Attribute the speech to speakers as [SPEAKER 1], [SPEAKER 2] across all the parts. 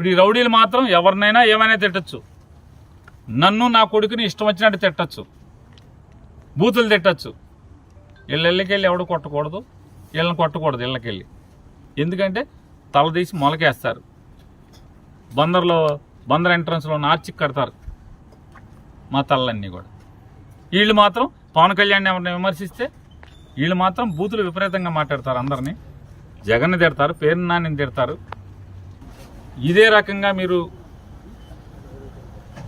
[SPEAKER 1] ఇప్పుడు ఈ రౌడీలు మాత్రం ఎవరినైనా ఏమైనా తిట్టచ్చు. నన్ను నా కొడుకుని ఇష్టం వచ్చినట్టు తిట్టచ్చు, బూతులు తిట్టచ్చు. ఇళ్ళకెళ్ళి ఎవడు కొట్టకూడదు, వీళ్ళని కొట్టకూడదు ఇళ్ళకెళ్ళి. ఎందుకంటే తలదీసి మొలకేస్తారు. బందర్ ఎంట్రన్స్లో ఆర్చి కడతారు మా తలలన్నీ కూడా. వీళ్ళు మాత్రం పవన్ కళ్యాణ్ ఎవరిని విమర్శిస్తే వీళ్ళు మాత్రం బూతులు విపరీతంగా మాట్లాడతారు. అందరినీ జగన్ని తిడతారు, పేరు నాని తిడతారు. ఇదే రకంగా మీరు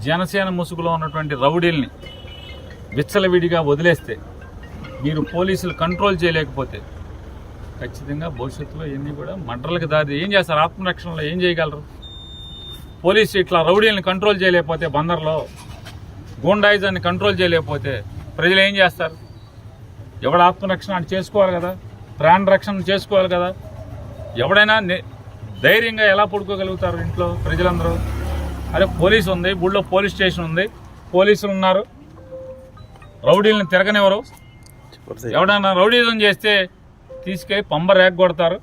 [SPEAKER 1] జనసేన ముసుగులో ఉన్నటువంటి రౌడీల్ని విచ్చలవిడిగా వదిలేస్తే, మీరు పోలీసులు కంట్రోల్ చేయలేకపోతే ఖచ్చితంగా భవిష్యత్తులో ఇవన్నీ కూడా మర్డర్లకు దారి ఏం చేస్తారు? ఆత్మరక్షణలో ఏం చేయగలరు? పోలీసు ఇట్లా రౌడీల్ని కంట్రోల్ చేయలేకపోతే, బందర్లో గూండాయిజాన్ని కంట్రోల్ చేయలేకపోతే ప్రజలు ఏం చేస్తారు? ఎవడ ఆత్మరక్షణ అని చేసుకోవాలి కదా, ప్రాణ రక్షణ చేసుకోవాలి కదా. ఎవడైనా ధైర్యంగా ఎలా పడుకోగలుగుతారు ఇంట్లో ప్రజలందరూ? అదే పోలీసు ఉంది, ఊళ్ళో పోలీస్ స్టేషన్ ఉంది, పోలీసులు ఉన్నారు, రౌడీలను తిరగనివ్వరు. ఎవడైనా రౌడీజం చేస్తే తీసుకెళ్ళి పంబ రేగొడతారు.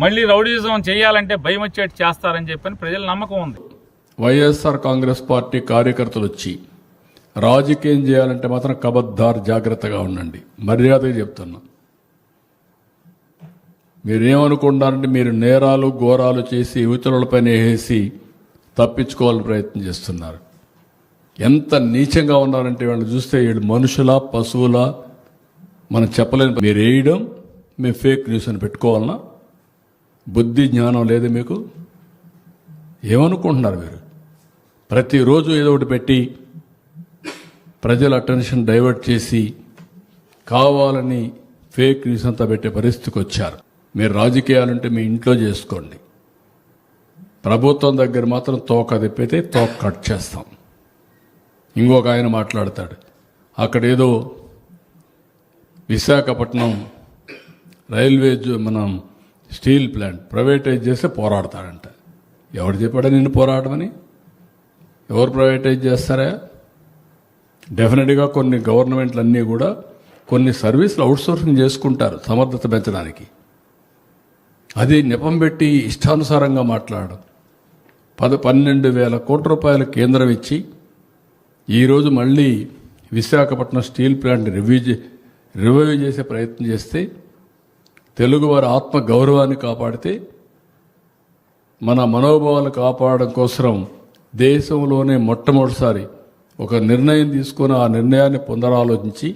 [SPEAKER 1] మళ్ళీ రౌడీజం చేయాలంటే భయం వచ్చేట్టు చేస్తారని చెప్పని ప్రజల నమ్మకం ఉంది.
[SPEAKER 2] వైఎస్ఆర్ కాంగ్రెస్ పార్టీ కార్యకర్తలు వచ్చి రాజకీయం చేయాలంటే మాత్రం కబద్దార్ జాగ్రత్తగా ఉండండి. మర్యాదగా చెప్తున్నా. మీరేమనుకుంటారంటే మీరు నేరాలు ఘోరాలు చేసి యువతులపైన వేసి తప్పించుకోవాలని ప్రయత్నం చేస్తున్నారు. ఎంత నీచంగా ఉన్నారంటే వాళ్ళు చూస్తే వీళ్ళు మనుషుల పశువుల మనం చెప్పలేని. మీరు వేయడం మేము ఫేక్ న్యూస్ అని పెట్టుకోవాలన్నా? బుద్ధి జ్ఞానం లేదు మీకు? ఏమనుకుంటున్నారు మీరు? ప్రతిరోజు ఏదో ఒకటి పెట్టి ప్రజల అటెన్షన్ డైవర్ట్ చేసి కావాలని ఫేక్ న్యూస్ అంతా పెట్టే పరిస్థితికి వచ్చారు. మీరు రాజకీయాలంటే మీ ఇంట్లో చేసుకోండి. ప్రభుత్వం దగ్గర మాత్రం తోక తిప్పితే తోక కట్ చేస్తాం. ఇంకొక ఆయన మాట్లాడతాడు, అక్కడేదో విశాఖపట్నం రైల్వే మనం స్టీల్ ప్లాంట్ ప్రైవేటైజ్ చేస్తే పోరాడతాడంట. ఎవరు చెప్పాడా నిన్ను పోరాడమని? ఎవరు ప్రైవేటైజ్ చేస్తారా? డెఫినెట్గా కొన్ని గవర్నమెంట్లు అన్నీ కూడా కొన్ని సర్వీసులు అవుట్సోర్సింగ్ చేసుకుంటారు సమర్థత పెంచడానికి. అది నెపం పెట్టి ఇష్టానుసారంగా మాట్లాడడం. 12,000 కోట్ల రూపాయల కేంద్రం ఇచ్చి ఈరోజు మళ్ళీ విశాఖపట్నం స్టీల్ ప్లాంట్ రివైవ్ చేసే ప్రయత్నం చేస్తే, తెలుగువారి ఆత్మ గౌరవాన్ని కాపాడితే, మన మనోభావాలు కాపాడడం కోసం దేశంలోనే మొట్టమొదటిసారి ఒక నిర్ణయం తీసుకొని ఆ నిర్ణయాన్ని పునరాలోచించి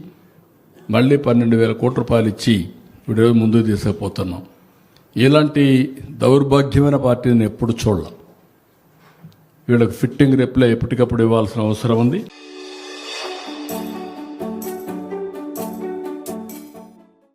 [SPEAKER 2] మళ్ళీ 12,000 కోట్ల రూపాయలు ఇచ్చి ఇప్పుడు ముందుకు తీసుకుపోతున్నాం. ఇలాంటి దౌర్భాగ్యమైన పార్టీని ఎప్పుడు చూడాలి. వీళ్ళకి ఫిట్టింగ్ రిప్లై ఎప్పటికప్పుడు ఇవ్వాల్సిన అవసరం ఉంది.